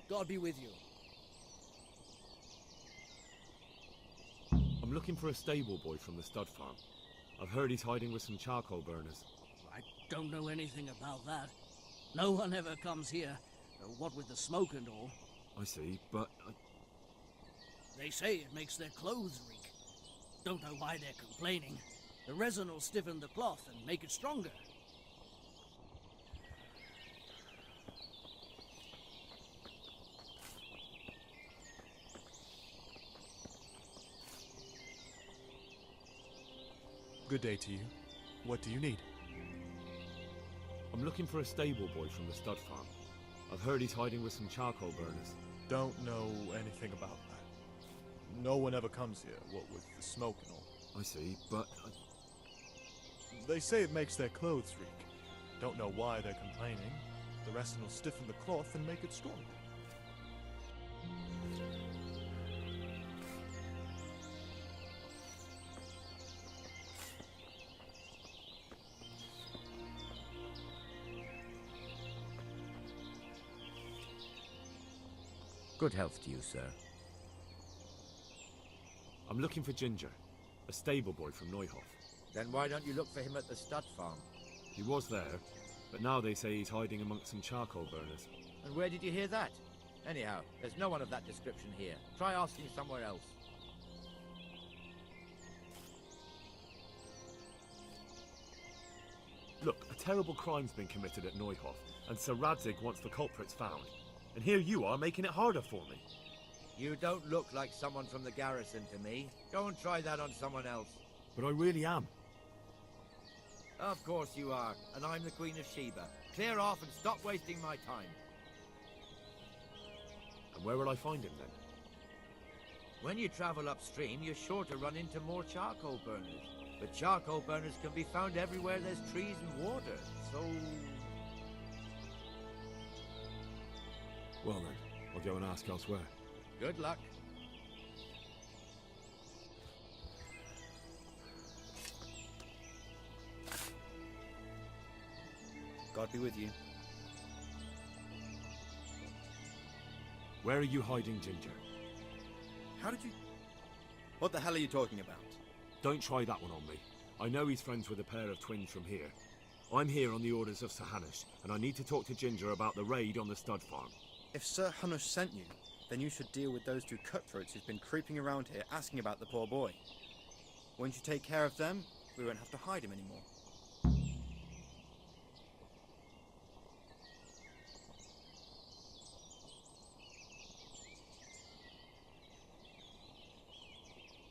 God be with you. I'm looking for a stable boy from the stud farm. I've heard he's hiding with some charcoal burners. I don't know anything about that. No one ever comes here, what with the smoke and all. I see, but... They say it makes their clothes reek. Don't know why they're complaining. The resin will stiffen the cloth and make it stronger. Good day to you. What do you need? I'm looking for a stable boy from the stud farm. I've heard he's hiding with some charcoal burners. Don't know anything about that. No one ever comes here, what with the smoke and all. I see, but... They say it makes their clothes reek. Don't know why they're complaining. The resin will stiffen the cloth and make it stronger. Good health to you, sir. I'm looking for Ginger, a stable boy from Neuhof. Then why don't you look for him at the stud farm? He was there, but now they say he's hiding amongst some charcoal burners. And where did you hear that? Anyhow, there's no one of that description here. Try asking somewhere else. Look, a terrible crime's been committed at Neuhof, and Sir Radzig wants the culprits found. And here you are making it harder for me. You don't look like someone from the garrison to me. Go and try that on someone else. But I really am. Of course you are, and I'm the Queen of Sheba. Clear off and stop wasting my time. And where will I find him then? When you travel upstream, you're sure to run into more charcoal burners. But charcoal burners can be found everywhere there's trees and water, so... Well then, I'll go and ask elsewhere. Good luck. God be with you. Where are you hiding, Ginger? How did you... What the hell are you talking about? Don't try that one on me. I know he's friends with a pair of twins from here. I'm here on the orders of Sir Hanush, and I need to talk to Ginger about the raid on the stud farm. If Sir Hanush sent you, then you should deal with those two cutthroats who've been creeping around here asking about the poor boy. Once you take care of them, we won't have to hide him anymore.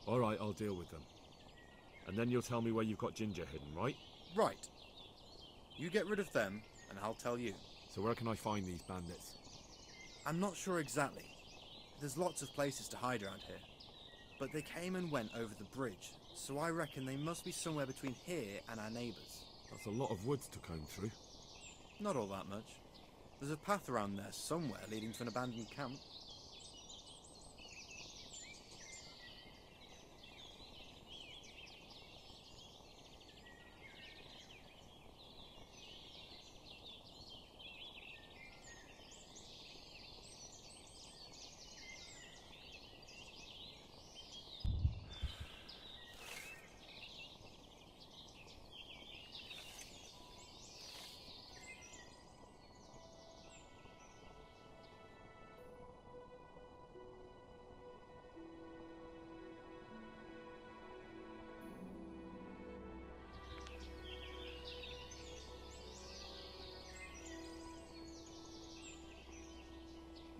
All right, I'll deal with them. And then you'll tell me where you've got Ginger hidden, right? Right. You get rid of them, and I'll tell you. So where can I find these bandits? I'm not sure exactly. There's lots of places to hide around here. But they came and went over the bridge, so I reckon they must be somewhere between here and our neighbours. That's a lot of woods to comb through. Not all that much. There's a path around there somewhere leading to an abandoned camp.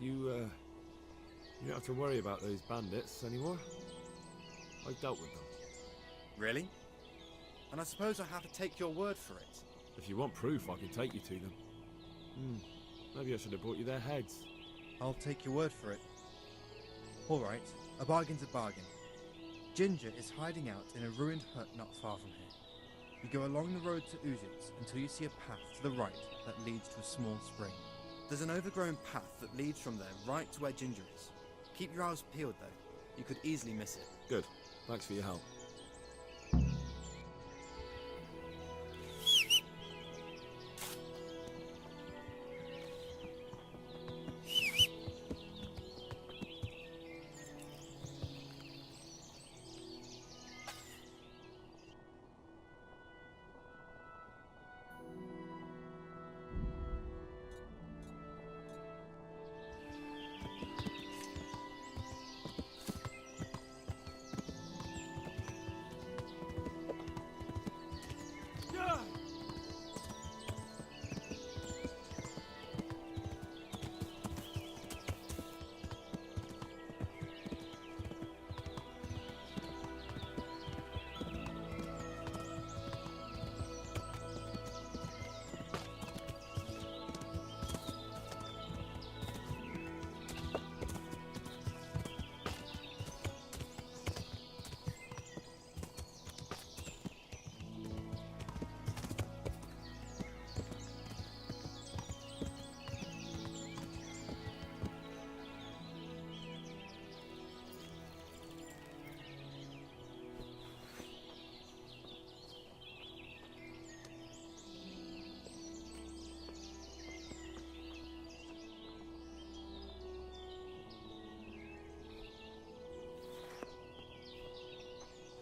You don't have to worry about those bandits anymore. I've dealt with them. Really? And I suppose I have to take your word for it. If you want proof, I can take you to them. Maybe I should have brought you their heads. I'll take your word for it. All right, a bargain's a bargain. Ginger is hiding out in a ruined hut not far from here. You go along the road to Uzits until you see a path to the right that leads to a small spring. There's an overgrown path that leads from there right to where Ginger is. Keep your eyes peeled though. You could easily miss it. Good. Thanks for your help.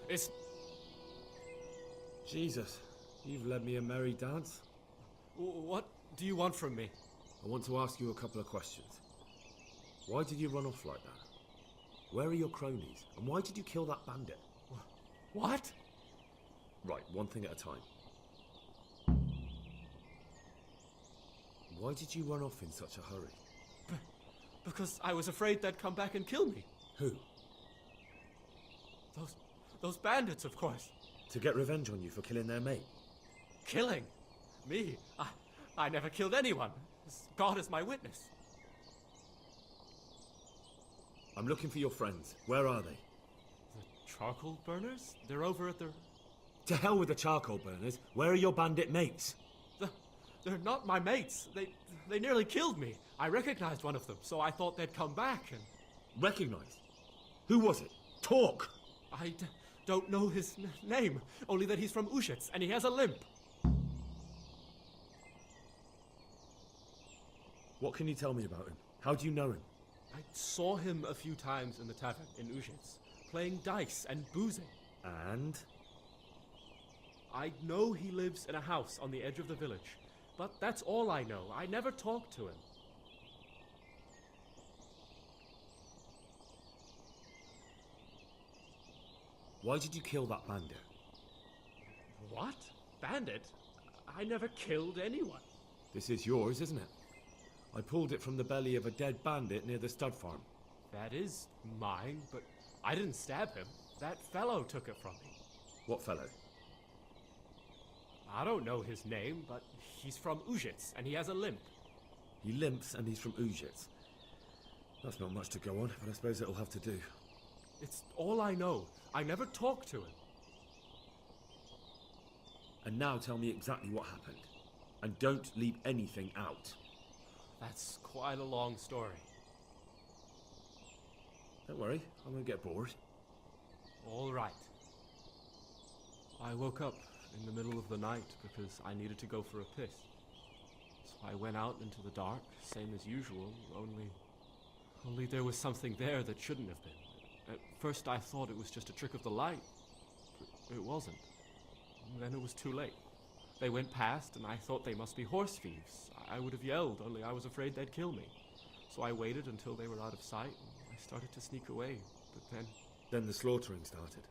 It's... Jesus, you've led me a merry dance. What do you want from me? I want to ask you a couple of questions. Why did you run off like that? Where are your cronies? And why did you kill that bandit? What? Right, one thing at a time. Why did you run off in such a hurry? Because I was afraid they'd come back and kill me. Who? Those bandits, of course. To get revenge on you for killing their mate? Killing? Me? I never killed anyone. God is my witness. I'm looking for your friends. Where are they? The charcoal burners? They're over at the... To hell with the charcoal burners. Where are your bandit mates? They're not my mates. They nearly killed me. I recognized one of them, so I thought they'd come back and... Recognized? Who was it? Talk! I don't know his name, only that he's from Ushitz, and he has a limp. What can you tell me about him? How do you know him? I saw him a few times in the tavern in Ushitz, playing dice and boozing. And? I know he lives in a house on the edge of the village, but that's all I know. I never talked to him. Why did you kill that bandit? What? Bandit? I never killed anyone. This is yours, isn't it? I pulled it from the belly of a dead bandit near the stud farm. That is mine, but I didn't stab him. That fellow took it from me. What fellow? I don't know his name, but he's from Ushitz, and he has a limp. He limps and he's from Ushitz. That's not much to go on, but I suppose it'll have to do. It's all I know. I never talked to him. And now tell me exactly what happened. And don't leave anything out. That's quite a long story. Don't worry, I won't get bored. All right. I woke up in the middle of the night because I needed to go for a piss. So I went out into the dark, same as usual, only there was something there that shouldn't have been. At first I thought it was just a trick of the light, but it wasn't. And then it was too late. They went past and I thought they must be horse thieves. I would have yelled, only I was afraid they'd kill me. So I waited until they were out of sight and I started to sneak away, but then... Then the slaughtering started.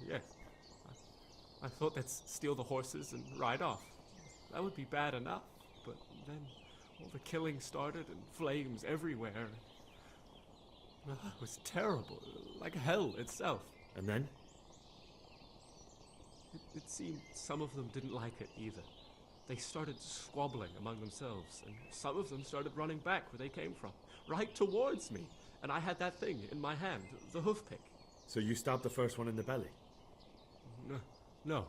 Yes. I thought they'd steal the horses and ride off. That would be bad enough, but then all the killing started and flames everywhere. It was terrible, like hell itself. And then? It seemed some of them didn't like it either. They started squabbling among themselves, and some of them started running back where they came from, right towards me. And I had that thing in my hand, the hoof pick. So you stabbed the first one in the belly? No.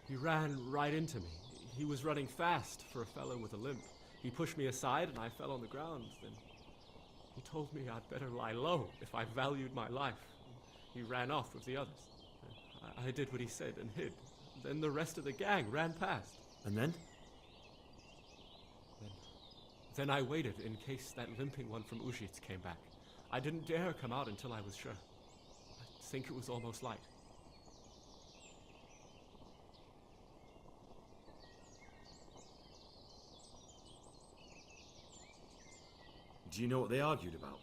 He ran right into me. He was running fast for a fellow with a limp. He pushed me aside and I fell on the ground. Then he told me I'd better lie low if I valued my life. He ran off with the others. I did what he said and hid. Then the rest of the gang ran past. And then? Then I waited in case that limping one from Ushitz came back. I didn't dare come out until I was sure. I think it was almost light. Do you know what they argued about?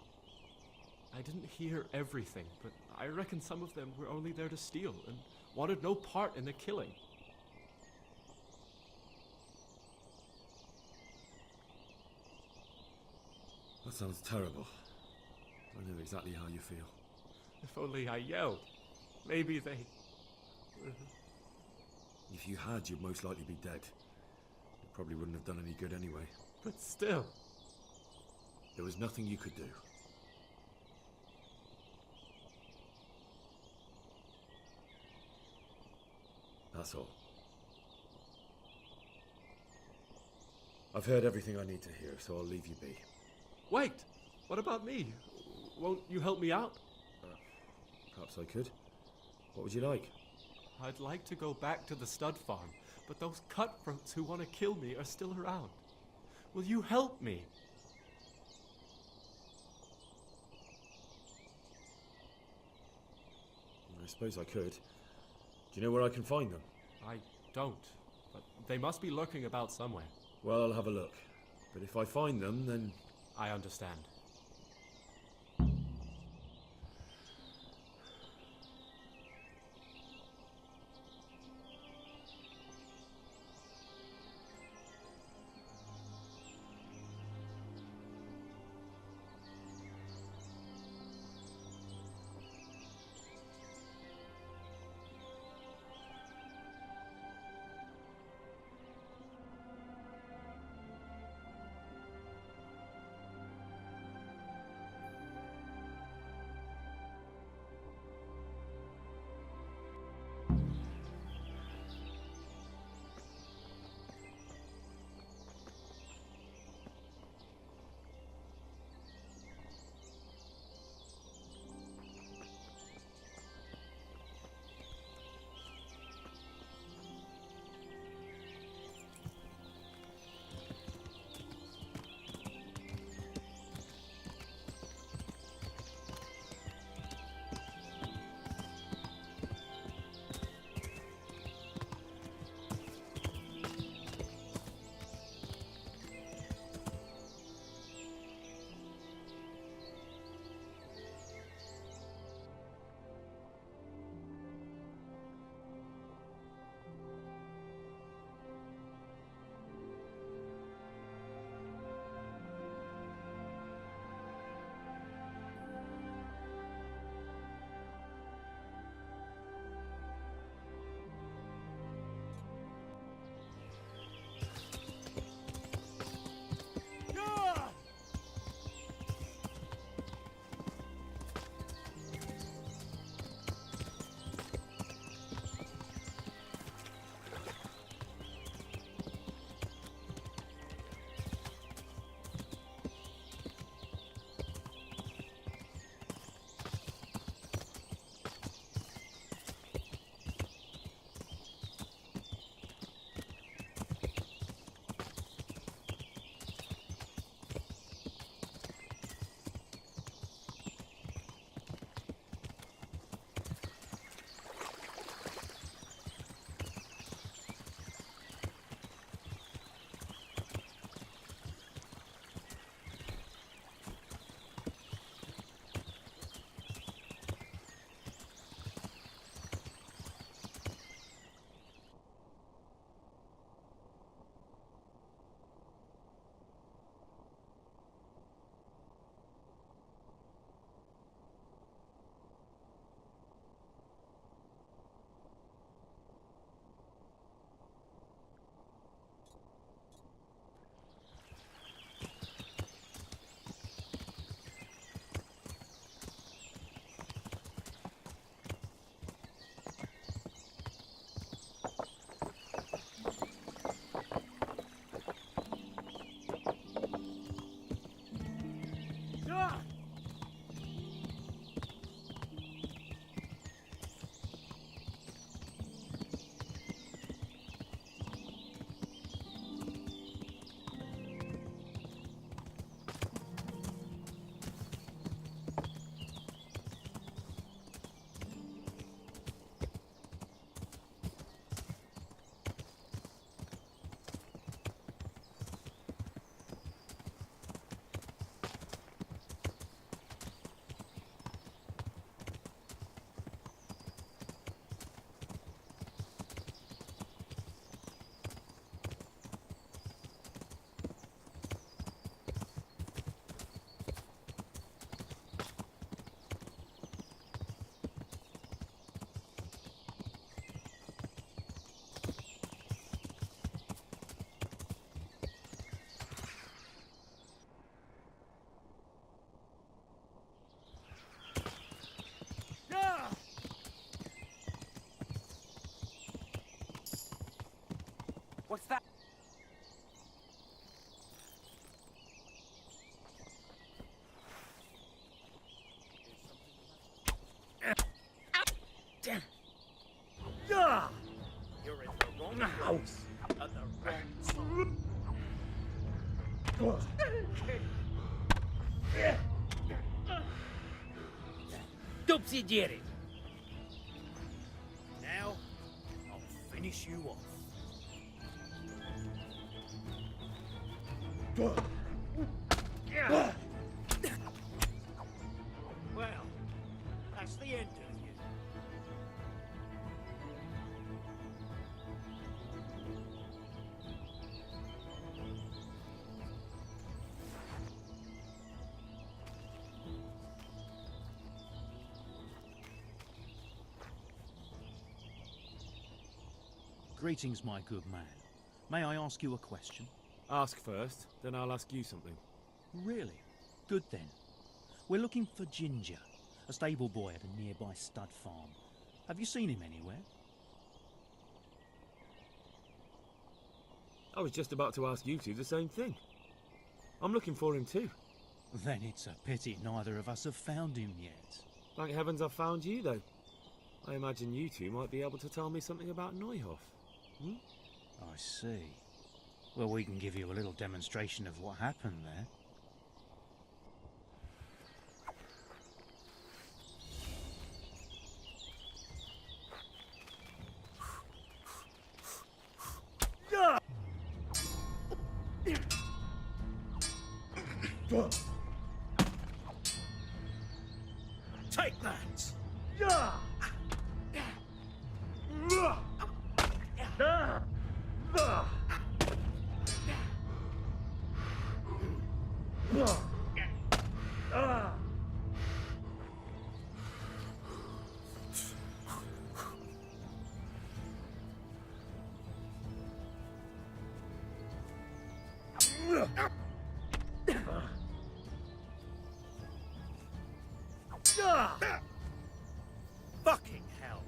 I didn't hear everything, but I reckon some of them were only there to steal and wanted no part in the killing. That sounds terrible. I know exactly how you feel. If only I yelled. Maybe they... If you had, you'd most likely be dead. It probably wouldn't have done any good anyway. But still... There was nothing you could do. That's all. I've heard everything I need to hear, so I'll leave you be. Wait! What about me? Won't you help me out? Perhaps I could. What would you like? I'd like to go back to the stud farm, but those cutthroats who want to kill me are still around. Will you help me? I suppose I could. Do you know where I can find them? I don't, but they must be lurking about somewhere. Well, I'll have a look. But if I find them, then... I understand. What's that? You're in the wrong house at the wrong time. Don't see Jerry. finish you off. Well, that's the end of you. Greetings, my good man. May I ask you a question? Ask first, then I'll ask you something. Really? Good then. We're looking for Ginger, a stable boy at a nearby stud farm. Have you seen him anywhere? I was just about to ask you two the same thing. I'm looking for him too. Then it's a pity neither of us have found him yet. Thank heavens I've found you, though. I imagine you two might be able to tell me something about Neuhoff. Hmm? I see. Well, we can give you a little demonstration of what happened there. Take that! Fucking hell!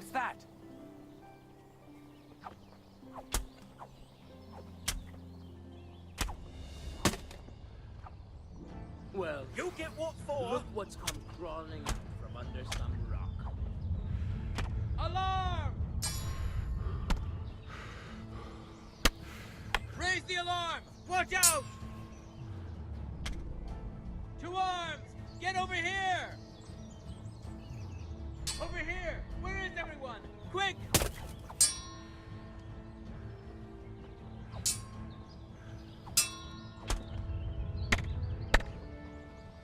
What's that? Well, You get what for? look what's come crawling out from under some rock. Alarm! Raise the alarm! Watch out! To arms! Get over here! Over here! Where is everyone? Quick!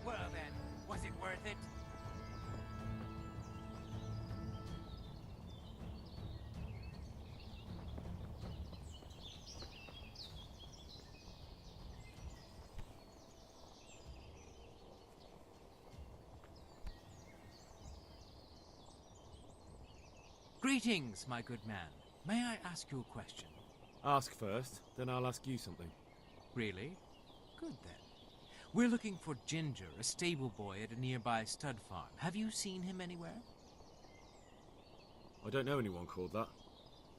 Well then, was it worth it? Greetings, my good man. May I ask you a question? Ask first, then I'll ask you something. Really? Good then. We're looking for Ginger, a stable boy at a nearby stud farm. Have you seen him anywhere? I don't know anyone called that.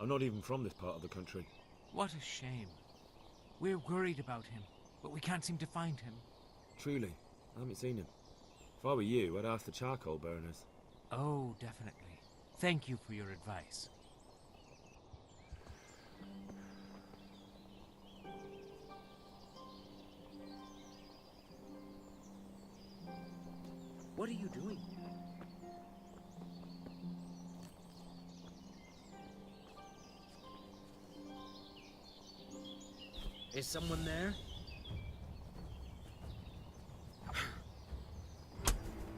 I'm not even from this part of the country. What a shame. We're worried about him, but we can't seem to find him. Truly, I haven't seen him. If I were you, I'd ask the charcoal burners. Oh, definitely. Thank you for your advice. What are you doing? Is someone there?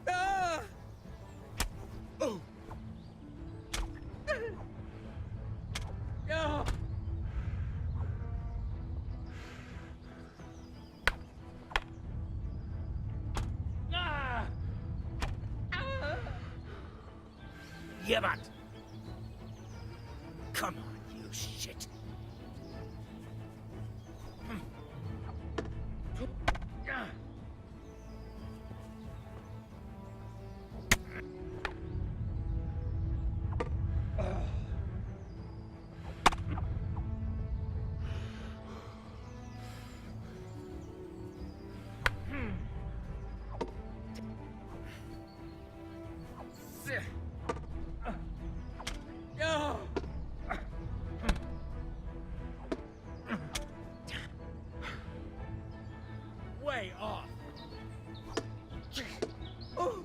Ah! Oh! No! Ah! Yebat! Come on, you shit. No! Way off. Oh!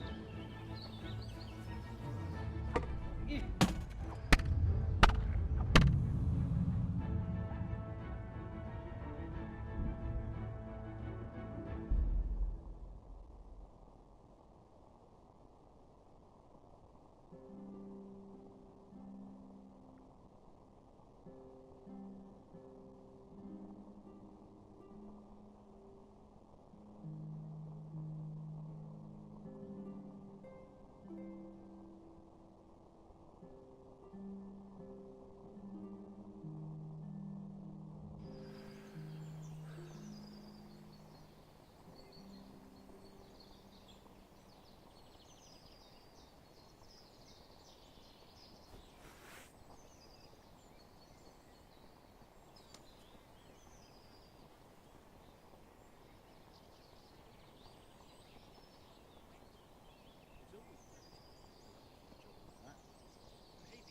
Maybe,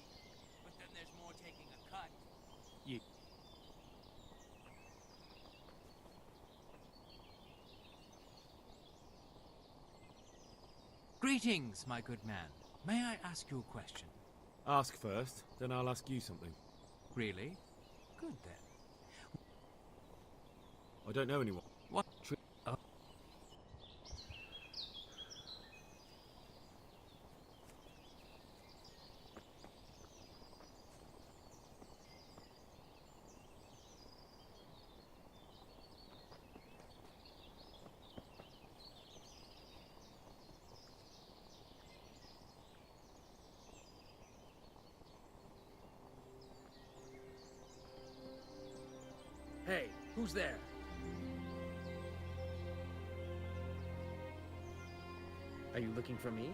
but then there's more taking a cut. You. Greetings, my good man. May I ask you a question? Ask first, then I'll ask you something. Really? Good then. I don't know anyone. What? Oh. Hey, who's there? Are you looking for me?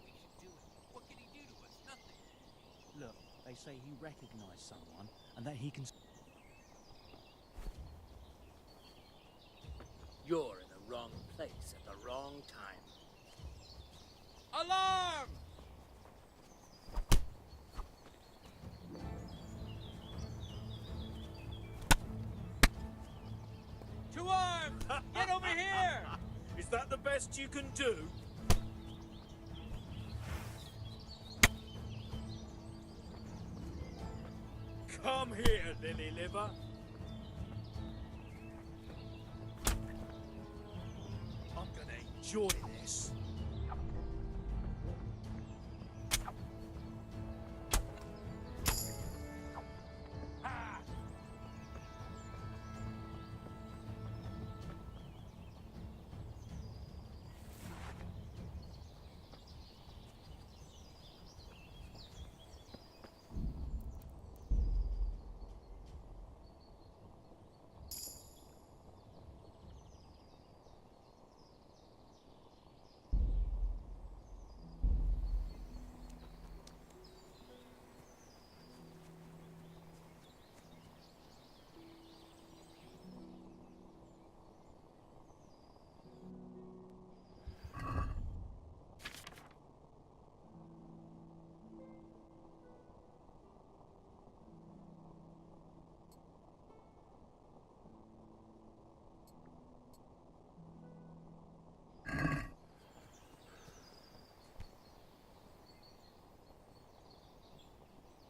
we should do it. What can he do to us? Nothing. Look, they say he recognized someone and that he can... You're in the wrong place at the wrong time. Alarm! To arms! Get over here! Is that the best you can do? Come here, Lily Liver. I'm gonna enjoy this.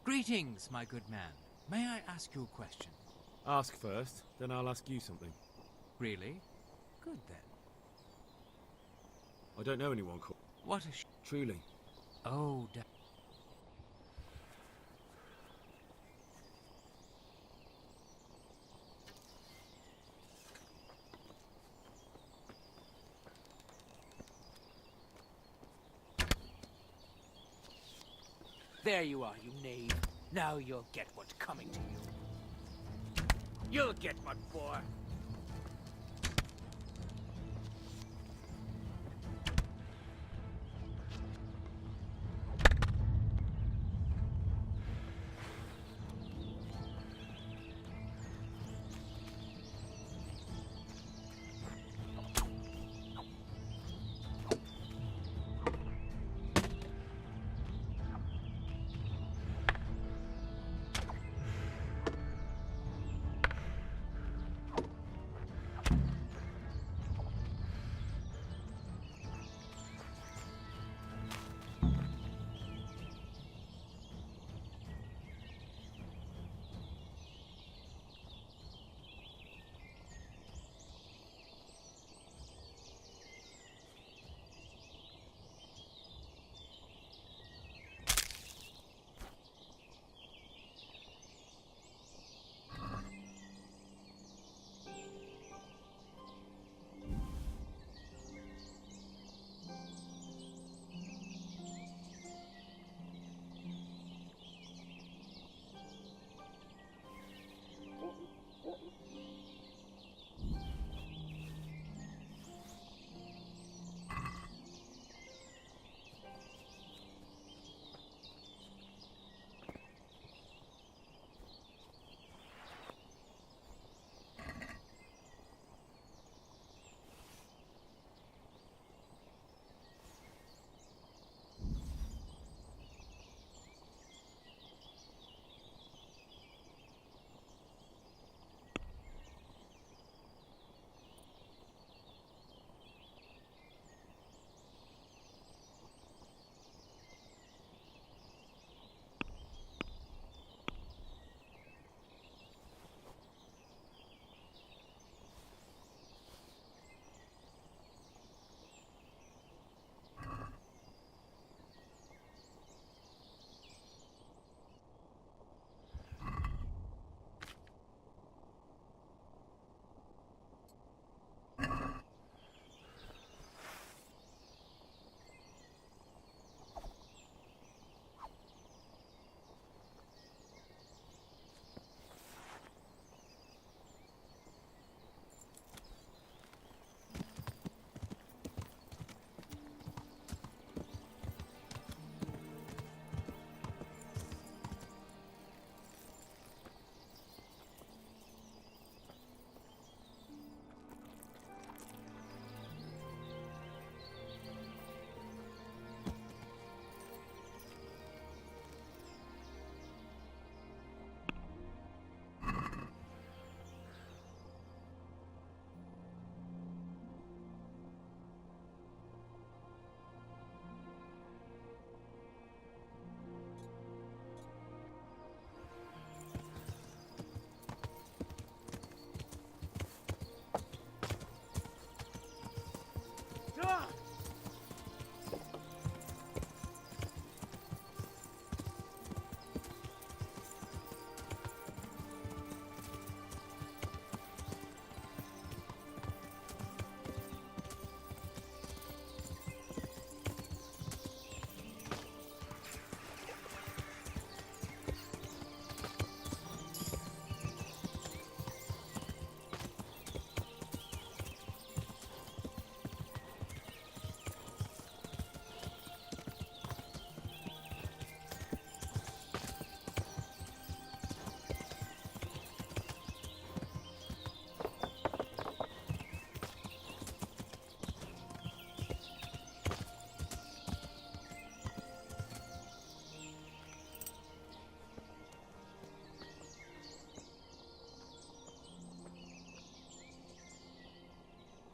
Greetings, my good man. May I ask you a question? Ask first, then I'll ask you something. Really? Good then. I don't know anyone called. What a Truly. Oh, There you are, you knave. Now you'll get what's coming to you. You'll get what for.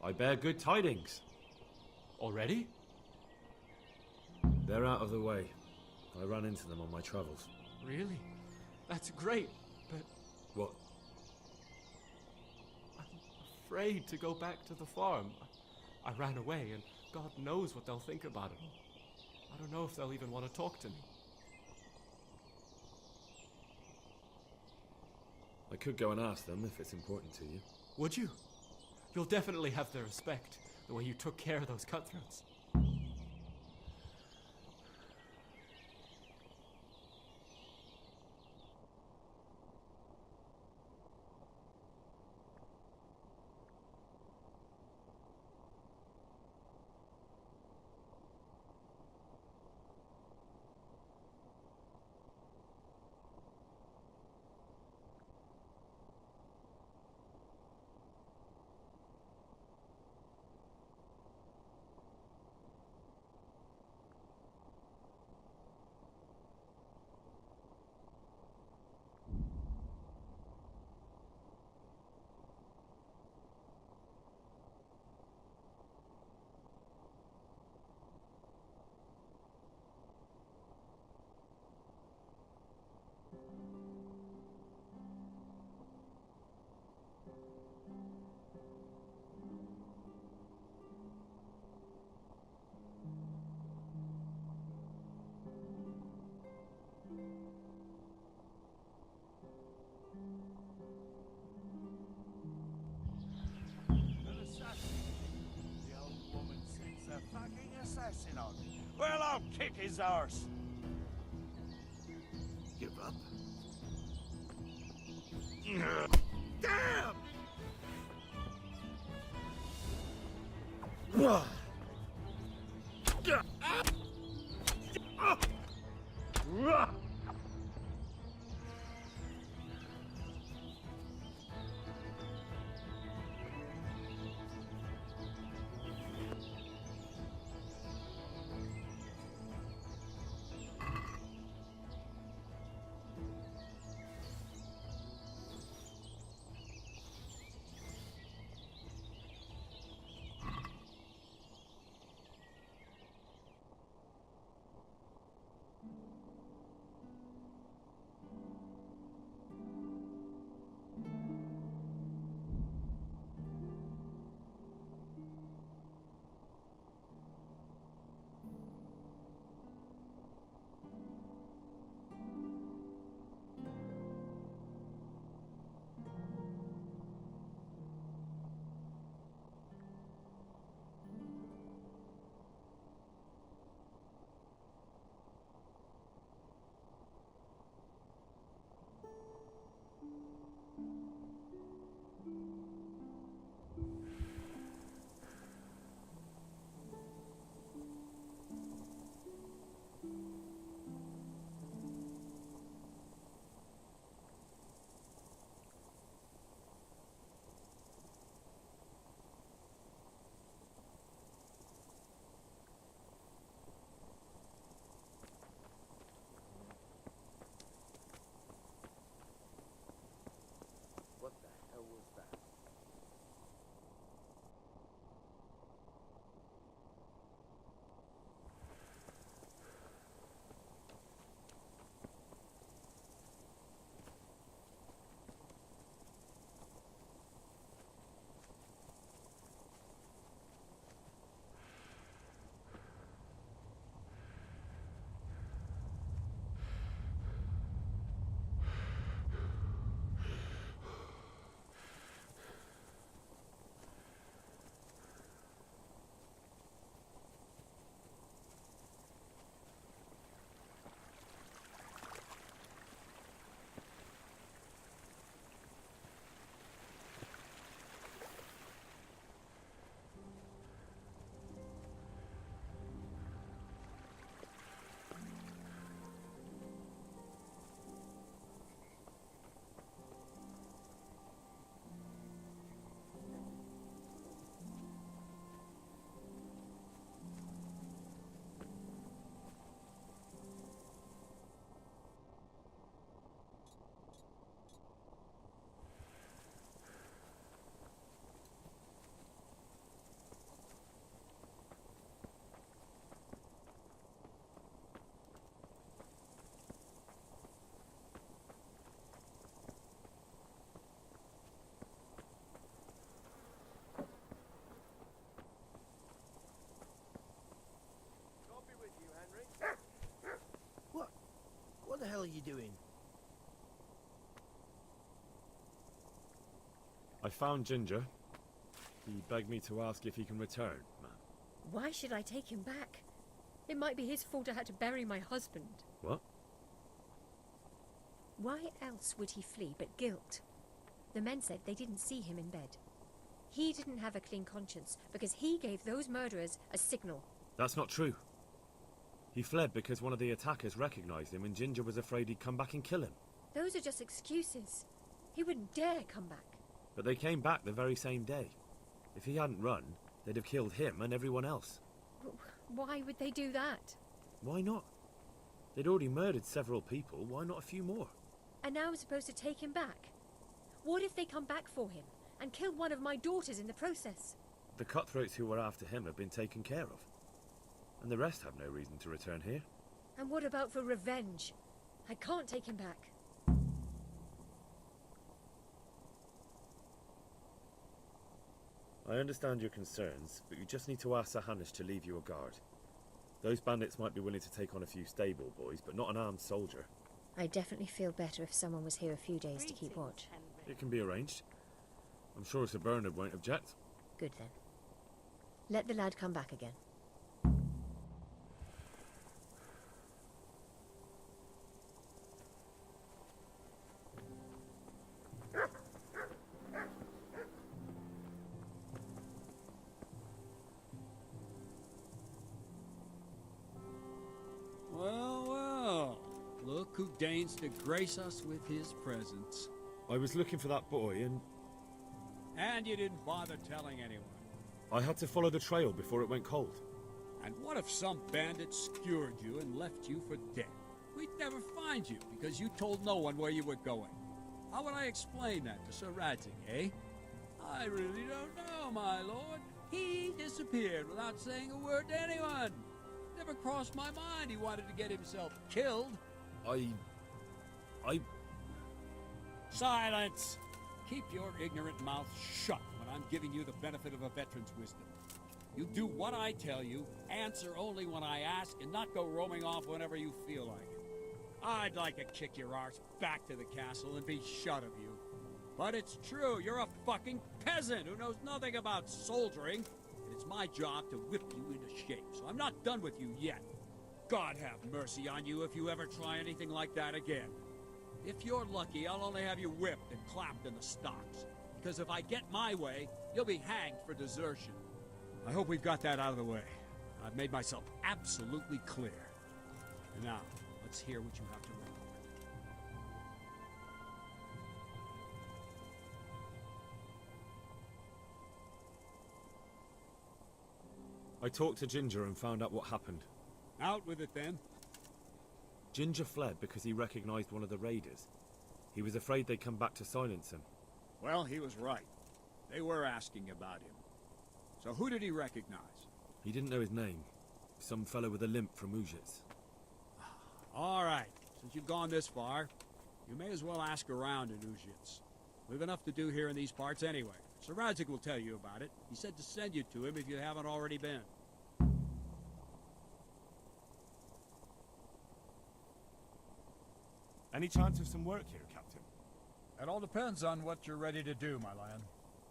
I bear good tidings. Already? They're out of the way. I ran into them on my travels. Really? That's great, but What? I'm afraid to go back to the farm. I ran away, and God knows what they'll think about it. I don't know if they'll even want to talk to me. I could go and ask them if it's important to you. Would you? You'll definitely have their respect, the way you took care of those cutthroats. An assassin. The old woman sends a fucking assassin on. Well, I'll kick his arse. Give up. Damn! I found Ginger. He begged me to ask if he can return, man. Why should I take him back? It might be his fault I had to bury my husband. What? Why else would he flee but guilt? The men said they didn't see him in bed. He didn't have a clean conscience because he gave those murderers a signal. That's not true. He fled because one of the attackers recognized him and Ginger was afraid he'd come back and kill him. Those are just excuses. He wouldn't dare come back. But they came back the very same day. If he hadn't run, they'd have killed him and everyone else. Why would they do that? Why not? They'd already murdered several people, why not a few more? And now I'm supposed to take him back? What if they come back for him and kill one of my daughters in the process? The cutthroats who were after him have been taken care of. And the rest have no reason to return here. And what about for revenge? I can't take him back. I understand your concerns, but you just need to ask Sir Hanish to leave you a guard. Those bandits might be willing to take on a few stable boys, but not an armed soldier. I'd definitely feel better if someone was here a few days to keep watch. It can be arranged. I'm sure Sir Bernard won't object. Good then. Let the lad come back again. Well, well. Look who deigns to grace us with his presence. I was looking for that boy and And you didn't bother telling anyone. I had to follow the trail before it went cold. And what if some bandit skewered you and left you for dead? We'd never find you because you told no one where you were going. How would I explain that to Sir Radzig, eh? I really don't know, my lord. He disappeared without saying a word to anyone. Never crossed my mind he wanted to get himself killed. I... Silence! Keep your ignorant mouth shut when I'm giving you the benefit of a veteran's wisdom. You do what I tell you, answer only when I ask, and not go roaming off whenever you feel like it. I'd like to kick your arse back to the castle and be shut of you. But it's true, you're a fucking peasant who knows nothing about soldiering, and it's my job to whip you into shape, so I'm not done with you yet. God have mercy on you if you ever try anything like that again. If you're lucky, I'll only have you whipped and clapped in the stocks. Because if I get my way, you'll be hanged for desertion. I hope we've got that out of the way. I've made myself absolutely clear. And now, let's hear what you have to report. I talked to Ginger and found out what happened. Out with it then. Ginger fled because he recognized one of the raiders. He was afraid they'd come back to silence him. Well, he was right. They were asking about him. So who did he recognize? He didn't know his name. Some fellow with a limp from Ujits. All right. Since you've gone this far, you may as well ask around in Ujits. We've enough to do here in these parts anyway. Sir Radzig will tell you about it. He said to send you to him if you haven't already been. Any chance of some work here, Captain? It all depends on what you're ready to do, my lad.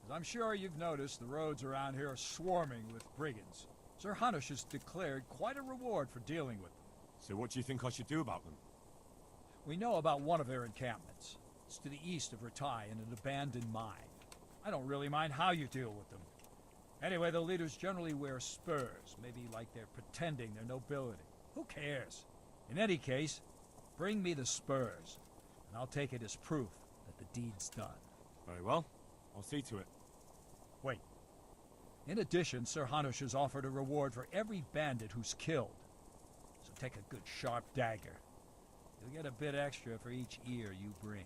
As I'm sure you've noticed, the roads around here are swarming with brigands. Sir Hanish has declared quite a reward for dealing with them. So what do you think I should do about them? We know about one of their encampments. It's to the east of Ratai in an abandoned mine. I don't really mind how you deal with them. Anyway, the leaders generally wear spurs, maybe like they're pretending their nobility. Who cares? In any case, bring me the spurs, and I'll take it as proof that the deed's done. Very well. I'll see to it. Wait. In addition, Sir Hanish has offered a reward for every bandit who's killed. So take a good sharp dagger. You'll get a bit extra for each ear you bring.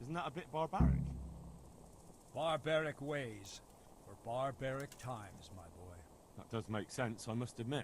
Isn't that a bit barbaric? Barbaric ways for barbaric times, my boy. That does make sense, I must admit.